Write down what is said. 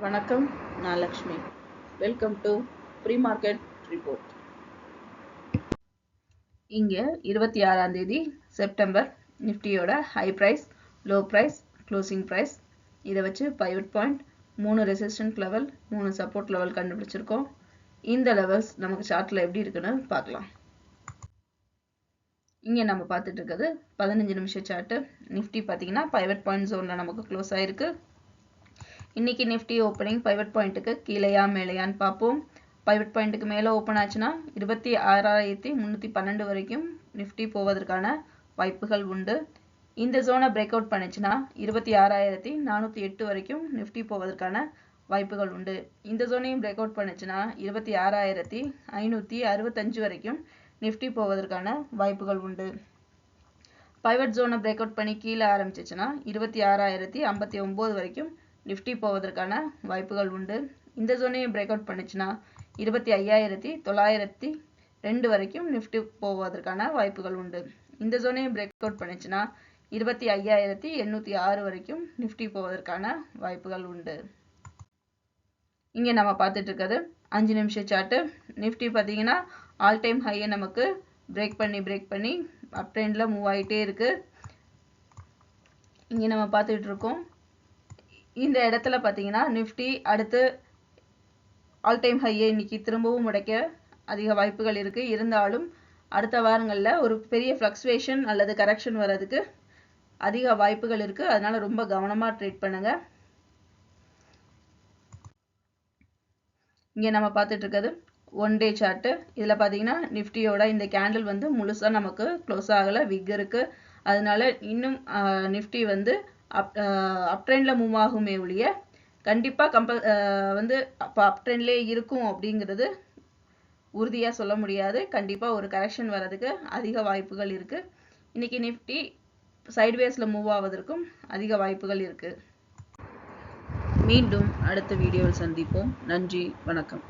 வணக்கம், நான் Lakshmi. Welcome to pre market report. இங்கே 26ஆம் தேதி செப்டம்பர் நிஃப்டியோட high price, low price, closing price இதை வச்சு pivot point, 3 resistant level, 3 support level கண்டுபிடிச்சிருக்கோம். இந்த லெவல்ஸ் நமக்கு சார்ட்டில் எப்படி இருக்குன்னு பார்க்கலாம். இங்கே நம்ம பார்த்துட்டு இருக்கிறது 15 நிமிஷம் சார்ட்டு. நிஃப்டி பார்த்தீங்கன்னா பைவட் பாயிண்ட் ஜோனில் நமக்கு க்ளோஸ் ஆயிருக்கு. இன்னைக்கு நிஃப்டி ஓப்பனிங் பைவட் பாயிண்ட்டுக்கு கீழேயா மேலேயான்னு பார்ப்போம். பைவட் பாயிண்ட்டுக்கு மேலே ஓப்பன் ஆச்சுன்னா 26,312 வரைக்கும் நிஃப்டி போவதற்கான வாய்ப்புகள் உண்டு. இந்த ஜோனை பிரேக் அவுட் பண்ணிச்சுன்னா 26,408 வரைக்கும் நிஃப்டி போவதற்கான வாய்ப்புகள் உண்டு. இந்த ஜோனையும் பிரேக் அவுட் பண்ணிச்சுன்னா 26,565 வரைக்கும் நிஃப்டி போவதற்கான வாய்ப்புகள் உண்டு. பைவட் ஜோனை பிரேக் அவுட் பண்ணி கீழே ஆரம்பிச்சிச்சுன்னா 26,059 வரைக்கும் நிஃப்டி போவதற்கான வாய்ப்புகள் உண்டு. இந்த ஜோனையும் பிரேக் அவுட் பண்ணிச்சுன்னா 25,902 வரைக்கும் நிஃப்டி போவதற்கான வாய்ப்புகள் உண்டு. இந்த ஜோனையும் பிரேக் அவுட் பண்ணிச்சுன்னா 25,806 வரைக்கும் நிஃப்டி போவதற்கான வாய்ப்புகள் உண்டு. இங்கே நம்ம பார்த்துட்டு இருக்கிறது 5 நிமிஷம் சார்ட்டு. நிஃப்டி பார்த்தீங்கன்னா ஆல் டைம் ஹையை நமக்கு பிரேக் பண்ணி அப் ட்ரெண்டில் மூவ் ஆகிட்டே இருக்கு. இங்கே நம்ம பார்த்துட்டு இருக்கோம். இந்த இடத்துல பார்த்தீங்கன்னா நிஃப்டி அடுத்து ஆல் டைம் ஹையை இன்னைக்கு திரும்பவும் உடைக்க அதிக வாய்ப்புகள் இருக்கு. இருந்தாலும் அடுத்த வாரங்களில் ஒரு பெரிய ஃப்ளக்சுவேஷன் அல்லது கரெக்ஷன் வர்றதுக்கு அதிக வாய்ப்புகள் இருக்கு. அதனால ரொம்ப கவனமா ட்ரேட் பண்ணுங்க. இங்கே நம்ம பார்த்துட்டு இருக்கிறது 1 டே சார்ட்டு. இதில் பார்த்தீங்கன்னா நிஃப்டியோட இந்த கேண்டில் வந்து முழுசா நமக்கு க்ளோஸ் ஆகலை, விக் இருக்கு. அதனால இன்னும் நிஃப்டி வந்து அப் ட்ரெண்டில் மூவ் ஆகுமே ஒழிய கண்டிப்பாக வந்து அப்போ அப் ட்ரெண்ட்லேயே இருக்கும் அப்படிங்கிறது உறுதியாக சொல்ல முடியாது. கண்டிப்பாக ஒரு கரெக்ஷன் வர்றதுக்கு அதிக வாய்ப்புகள் இருக்குது. இன்னைக்கு நிஃப்டி சைட்வேஸில் மூவ் ஆவதற்கும் அதிக வாய்ப்புகள் இருக்குது. மீண்டும் அடுத்த வீடியோவில் சந்திப்போம். நன்றி, வணக்கம்.